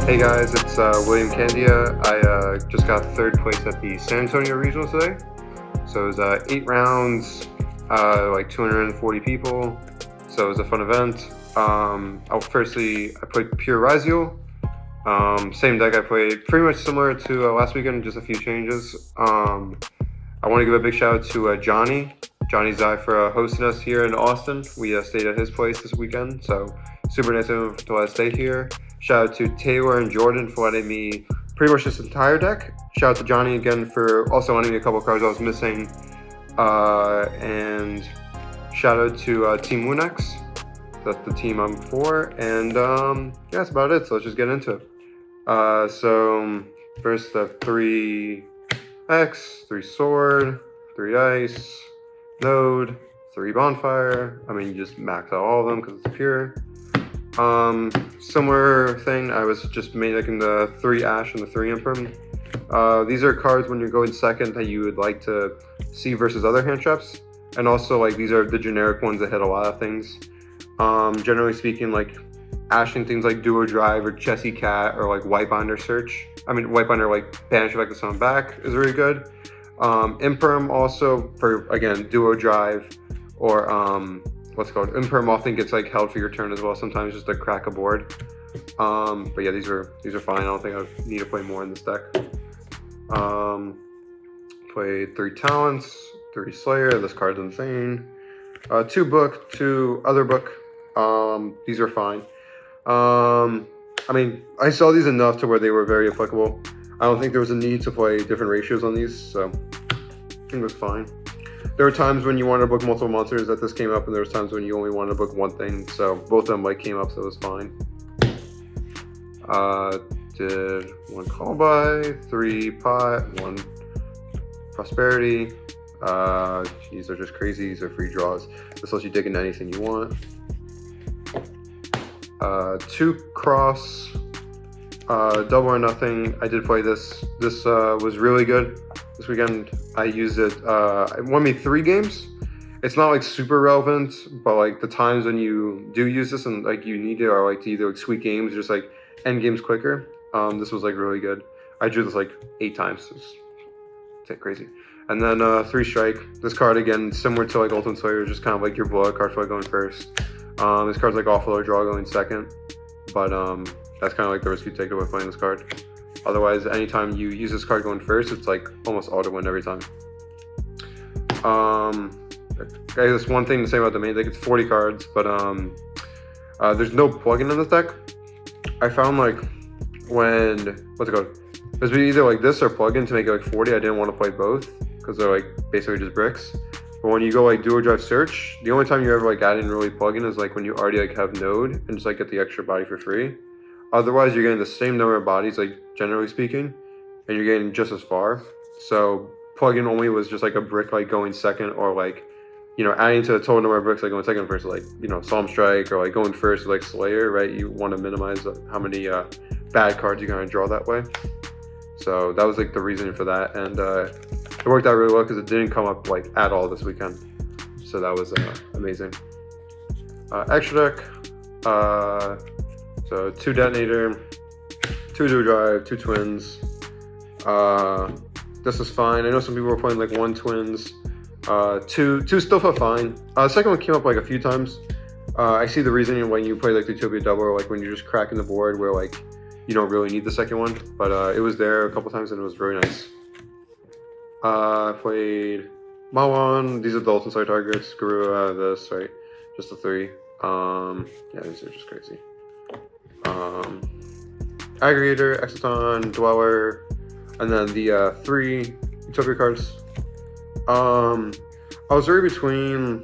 Hey guys, it's William Candia. I just got third place at the San Antonio Regional today. So it was 8 rounds, like 240 people. So it was a fun event. I played PURE RYZEAL. Same deck I played, pretty much similar to last weekend, just a few changes. I want to give a big shout out to Johnny Zai for hosting us here in Austin. We stayed at his place this weekend, so super nice of him to let us stay here. Shout out to Taylor and Jordan for letting me pretty much this entire deck. Shout out to Johnny again for also lending me a couple cards I was missing. And shout out to Team wnax. That's the team I'm for. And yeah, that's about it. So let's just get into it. So first, 3 X, 3 Sword, 3 Ice, Node, 3 Bonfire. I mean, you just max out all of them because it's pure. Similar thing, I was just making the 3 Ash and the 3 Imperm. These are cards when you're going second that you would like to see versus other hand traps. And also, like, these are the generic ones that hit a lot of things. Generally speaking, like, ashing things like Duo Drive or Chessy Cat or like Whitebinder Search. I mean, Whitebinder, like, Banish Effect of Summon Back is really good. Imperm also for, again, Duo Drive or, what's it called? Imperm often gets like held for your turn as well, sometimes just to crack a board. But yeah, these are fine. I don't think I need to play more in this deck. Played 3 Talents, 3 Slayer. This card's insane. 2 Book, 2 Other Book. These are fine. I mean, I saw these enough to where they were very applicable. I don't think there was a need to play different ratios on these, so I think it was fine. There were times when you wanted to book multiple monsters that this came up, and there was times when you only wanted to book one thing, so both of them like came up, so it was fine. Did 1 Call By, 3 Pot, 1 Prosperity. These are just crazy. These are free draws. This lets you dig into anything you want. 2 Cross, Double or Nothing. I did play this. This was really good. This weekend I used it. It won me 3 games. It's not like super relevant, but like the times when you do use this and like you need it are like to either like sweet games or just like end games quicker. This was like really good. I drew this like 8 times. It's crazy. And then 3 Strike. This card again, similar to like Ultimate Slayer, just kind of like your blowout card for like going first. This card's like offload draw going second, but that's kind of like the risk you take away playing this card. Otherwise, anytime you use this card going first, it's like almost auto win every time. Okay, there's one thing to say about the main deck. It's 40 cards, but there's no plugin in this deck. I found like when what's it called? It was either like this or plugin to make it like 40. I didn't want to play both because they're like basically just bricks. But when you go like Duo Drive Search, the only time you ever like add in really plugin is like when you already like have Node and just like get the extra body for free. Otherwise, you're getting the same number of bodies, like generally speaking, and you're getting just as far. So plugin only was just like a brick like going second, or like, you know, adding to the total number of bricks like going second versus like, you know, Psalm Strike or like going first like Slayer, right? You want to minimize how many bad cards you're gonna draw that way. So that was like the reasoning for that, and it worked out really well because it didn't come up like at all this weekend. So that was amazing. Extra deck. So 2 Detonator, 2 Duo Drive, 2 Twins. This is fine. I know some people were playing like 1 Twins. 2 still felt fine. Second one came up like a few times. I see the reasoning when you play like the Utopia Double, or like when you're just cracking the board where like you don't really need the second one. But it was there a couple times and it was very nice. I played Mawan. These are the Ultimate Slayer targets. Screw this, right? Just the 3. Yeah, these are just crazy. Aggregator, Exoton, Dweller, and then the 3 Utopia cards. I was really between,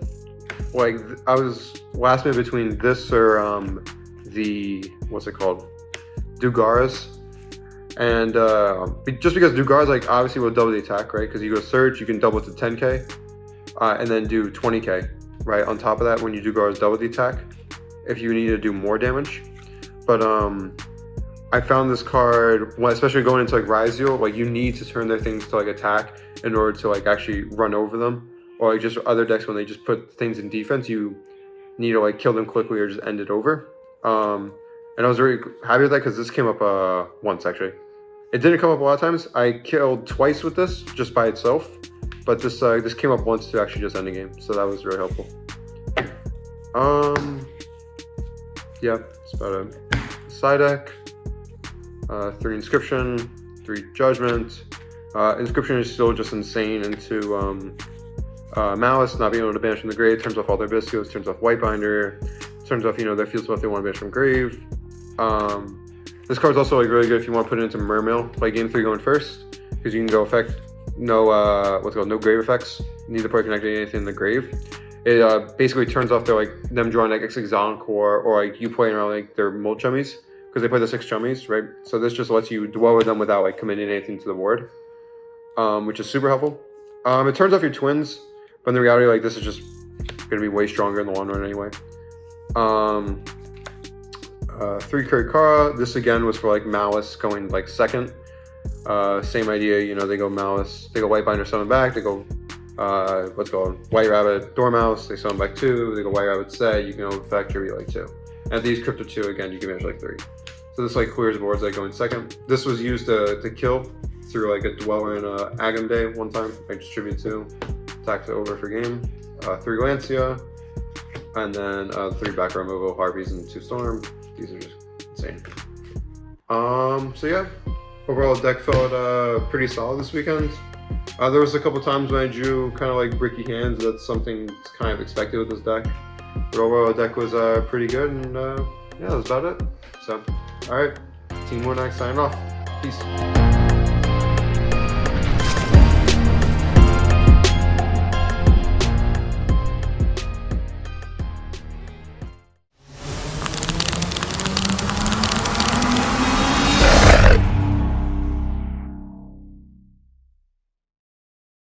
like, I was last minute between this or the, what's it called, Dugaras. And just because Dugaras, like, obviously will double the attack, right? Because you go search, you can double it to 10k, and then do 20k, right? On top of that, when you Dugaras double the attack, if you need to do more damage. But I found this card, well, especially going into like RYZEAL, like you need to turn their things to like attack in order to like actually run over them. Or like just other decks when they just put things in defense, you need to like kill them quickly or just end it over. And I was very happy with that because this came up once actually. It didn't come up a lot of times. I killed twice with this just by itself, but this came up once to actually just end the game, so that was really helpful. Yeah, it's about a side deck. 3 Inscription, 3 Judgment. Inscription is still just insane into Malice, not being able to banish from the grave, turns off all their Biscuits, turns off Whitebinder, turns off, their field spell if they want to banish from grave. This card's also like really good if you want to put it into Mermail, like game 3 going first, because you can go effect no no grave effects, neither play connecting anything in the grave. It basically turns off their them drawing like Exile Core, or like you playing around like their mold chummies, because they play the 6 chummies, right? So this just lets you dwell with them without like committing anything to the board, which is super helpful. It turns off your twins, but in the reality, like this is just gonna be way stronger in the long run anyway. 3 Kirikara. This again was for like Malice going like second. Same idea, they go Malice, they go Whitebinder, summon back, they go White Rabbit, Dormouse, they summon back 2, they go White Rabbit set, you can effect tribute like 2. And these Crypto 2 again, you can manage like 3. So this like clears boards like going second. This was used to kill through like a Dweller in Agam Day one time, like distribute 2, attack to over for game. 3 Lancia, and then 3 back removal, Harpies, and 2 Storm. These are just insane. So yeah, overall deck felt pretty solid this weekend. There was a couple times when I drew kind of like bricky hands. That's something kind of expected with this deck. But overall, the deck was pretty good, and yeah, that's about it. So, all right, Team wnax signing off. Peace.